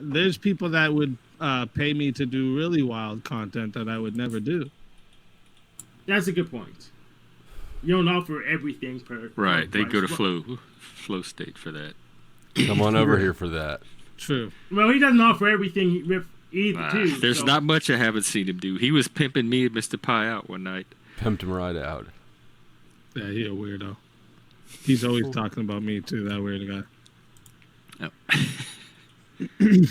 there's people that would pay me to do really wild content that I would never do. That's a good point. You don't offer everything per right. They go to flow state for that. Come on over here for that. True. Well, he doesn't offer everything either, too. There's not much I haven't seen him do. He was pimping me and Mr. Pie out one night. Pimped him right out. Yeah, he a weirdo. He's always talking about me too. That weird guy. Oh.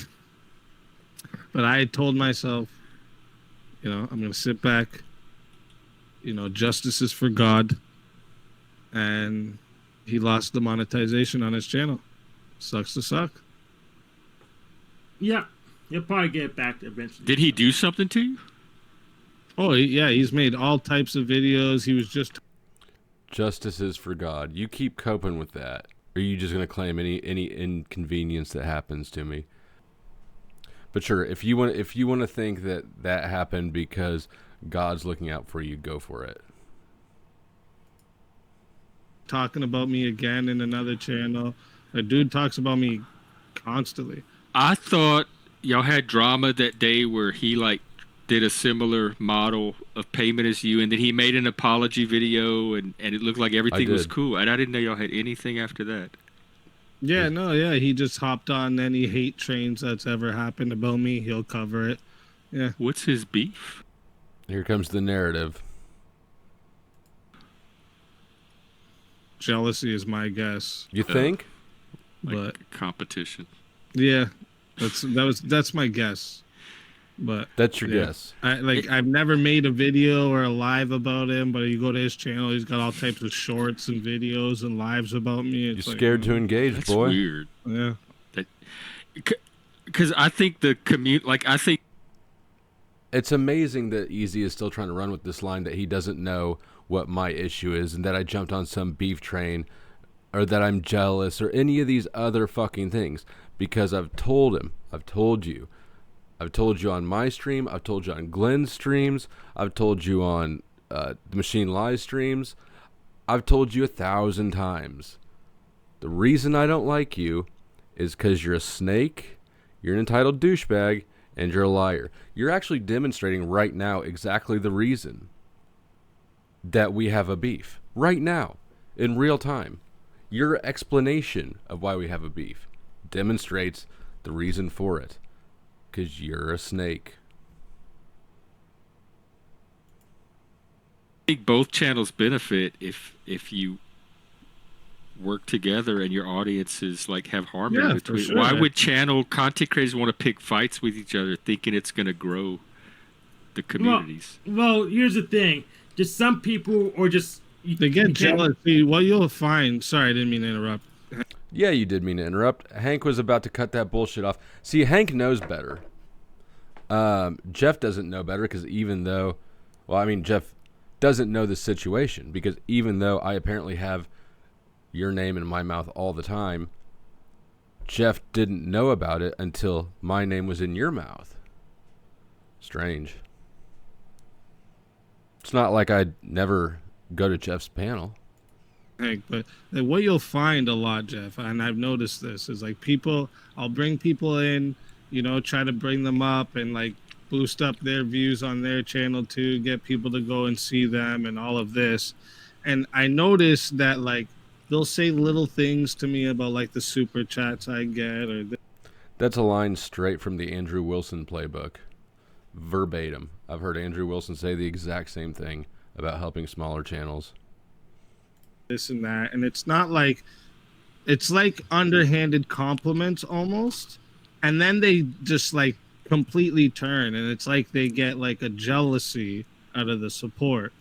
But I told myself, I'm going to sit back. Justice is for God. And he lost the monetization on his channel. Sucks to suck. Yeah. He'll probably get it back eventually. Did he do something to you? Oh, yeah. He's made all types of videos. He was just... Justice is for God. You keep coping with that. Or are you just going to claim any inconvenience that happens to me? But sure, if you want to think that happened because God's looking out for you, go for it. Talking about me again in another channel. A dude talks about me constantly. I thought y'all had drama that day where he did a similar model of payment as you, and then he made an apology video, and it looked like everything was cool. And I didn't know y'all had anything after that. Yeah, he just hopped on any hate trains that's ever happened about me. He'll cover it. Yeah. What's his beef? Here comes the narrative. Jealousy is my guess. You think? But competition. Yeah, that's my guess. But that's your guess. I've never made a video or a live about him, but you go to his channel, he's got all types of shorts and videos and lives about me. You're scared to engage, that's boy. Weird. Yeah. Because I think the I think it's amazing that Easy is still trying to run with this line that he doesn't know what my issue is and that I jumped on some beef train or that I'm jealous or any of these other fucking things. Because I've told him, I've told you on my stream, I've told you on Glenn's streams, I've told you on the Machine Live streams, I've told you 1,000 times. The reason I don't like you is because you're a snake, you're an entitled douchebag, and you're a liar. You're actually demonstrating right now exactly the reason that we have a beef. Right now, in real time. Your explanation of why we have a beef demonstrates the reason for it. Because you're a snake. I think both channels benefit if you work together and your audiences have harmony between. Sure. Why would content creators want to pick fights with each other thinking it's going to grow the communities? Well, here's the thing. Just some people they get jealous. See, what you'll find... Sorry, I didn't mean to interrupt. Yeah, you did mean to interrupt. Hank was about to cut that bullshit off. See, Hank knows better. Jeff doesn't know better because Jeff doesn't know the situation because even though I apparently have your name in my mouth all the time, Jeff didn't know about it until my name was in your mouth. Strange. It's not like I'd never go to Jeff's panel. Hank, but what you'll find a lot, Jeff, and I've noticed this, is I'll bring people in, try to bring them up and boost up their views on their channel too, get people to go and see them and all of this. And I notice that they'll say little things to me about the super chats I get That's a line straight from the Andrew Wilson playbook. Verbatim. I've heard Andrew Wilson say the exact same thing about helping smaller channels. This and that, and it's not it's underhanded compliments almost, and then they just completely turn, and it's they get a jealousy out of the support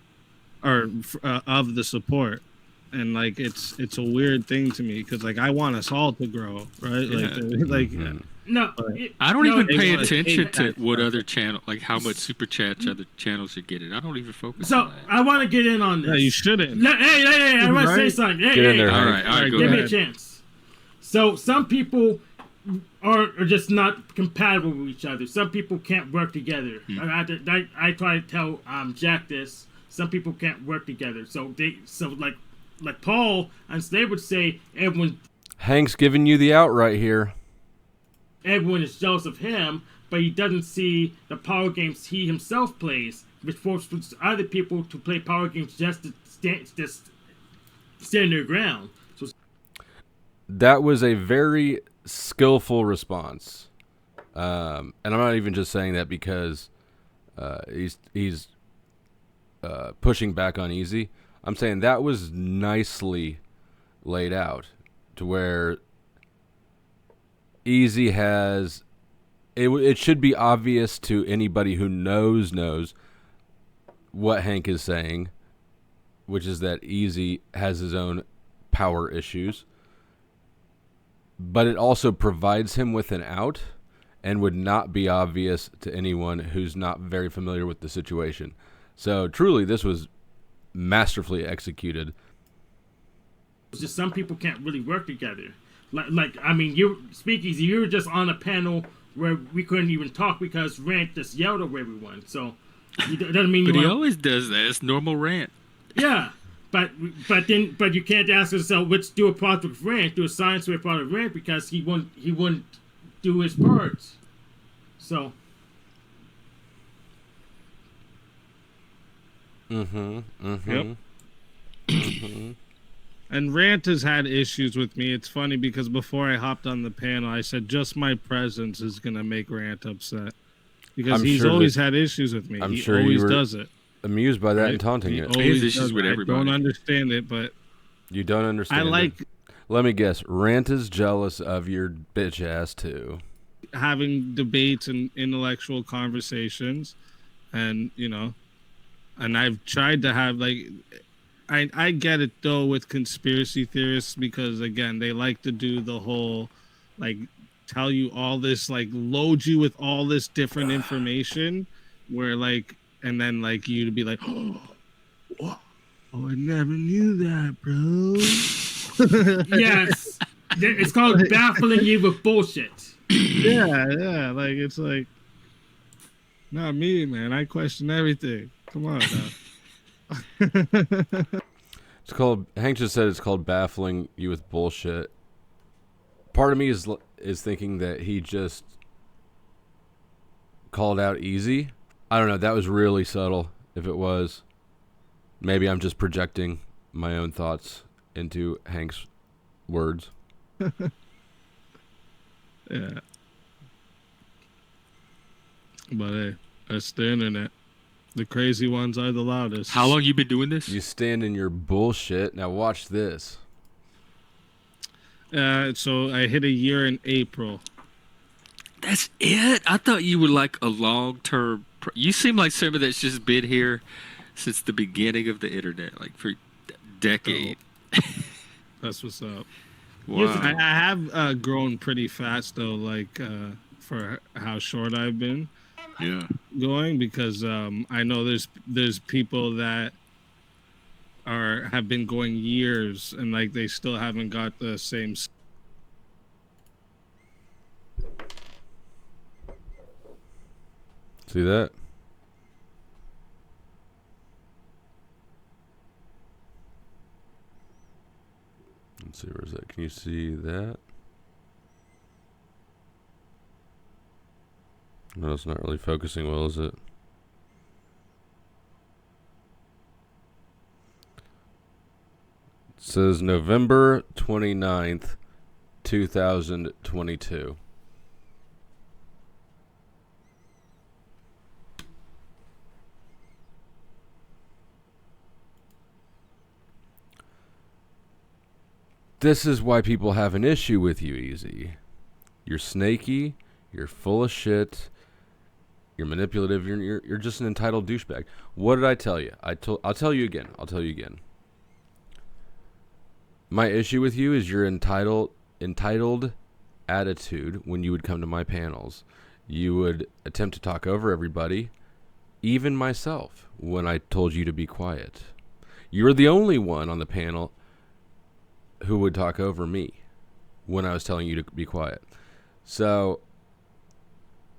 or of the support, and it's a weird thing to me because I want us all to grow, right? Mm-hmm. No, I don't even pay attention to what other channel, how much super chats other channels are getting. I don't even focus on that. I want to get in on this. No, you shouldn't. Hey, I want to say something. Hey, get in there, all right, go give ahead. me a chance. So some people are just not compatible with each other. Some people can't work together. I try to tell Jack this. Some people can't work together. So like Paul and Slade would say, everyone. Hank's giving you the out right here. everyone is jealous of him, but he doesn't see the power games he himself plays, which forces other people to play power games just to stand their ground. So that was a very skillful response, and I'm not even just saying that because he's pushing back on Easy. I'm saying that was nicely laid out to where Easy has it should be obvious to anybody who knows what Hank is saying, which is that Easy has his own power issues, but it also provides him with an out and would not be obvious to anyone who's not very familiar with the situation. So truly, this was masterfully executed. It's just some people can't really work together. Like I mean, Speakeazy, you were just on a panel where we couldn't even talk because Rant just yelled over everyone. So it doesn't mean. But he always does that. It's normal Rant. Yeah, but you can't ask yourself, let's do a project with Rant, do a science with part of Rant because he wouldn't do his parts. So. Yep. And Rant has had issues with me. It's funny because before I hopped on the panel, I said just my presence is going to make Rant upset. Because he's always had issues with me. He always does it. Amused by that and taunting it. He has issues with everybody. I don't understand it, but... You don't understand it. Let me guess. Rant is jealous of your bitch ass, too. Having debates and intellectual conversations. And, you know... And I've tried to have, like... I get it, though, with conspiracy theorists because, again, they like to do the whole, like, tell you all this, like, load you with all this different information where, like, and then, like, you to be like, oh, I never knew that, bro. Yes. It's called baffling you with bullshit. Yeah. Like, it's like, not me, man. I question everything. Come on, now. It's called. Hank just said it's called baffling you with bullshit. Part of me is thinking that he just called out Easy. I don't know. That was really subtle. If it was, maybe I'm just projecting my own thoughts into Hank's words. Yeah. But hey, that's the internet. The crazy ones are the loudest. How long you been doing this? You stand in your bullshit. Now watch this. So I hit a year in April. That's it? I thought you were like a long-term... You seem like somebody that's just been here since the beginning of the internet, like for a decade. Oh. That's what's up. Wow. I have grown pretty fast, though, like for how short I've been. Yeah. Going because I know there's people that have been going years and like they still haven't got the same. See that? Let's see, where is that? Can you see that? No, it's not really focusing well, is it? It says November 29th, 2022. This is why people have an issue with you, Easy. You're snaky, you're full of shit, you're manipulative, you're just an entitled douchebag. What did I tell you? I'll tell you again. I'll tell you again. My issue with you is your entitled attitude when you would come to my panels. You would attempt to talk over everybody, even myself, when I told you to be quiet. You're the only one on the panel who would talk over me when I was telling you to be quiet. So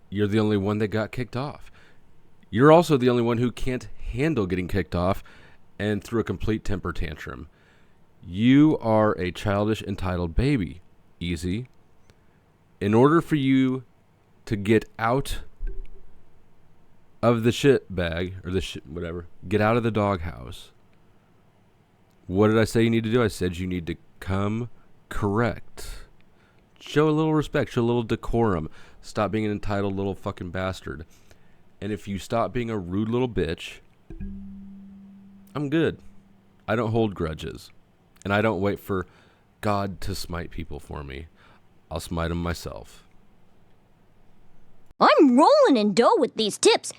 you're the only one that got kicked off. You're also the only one who can't handle getting kicked off and threw a complete temper tantrum. You are a childish, entitled baby, Easy. In order for you to get out of the shit bag, or the shit, whatever, get out of the doghouse, what did I say you need to do? I said you need to come correct. Show a little respect, show a little decorum. Stop being an entitled little fucking bastard. And if you stop being a rude little bitch, I'm good. I don't hold grudges. And I don't wait for God to smite people for me. I'll smite them myself. I'm rolling in dough with these tips.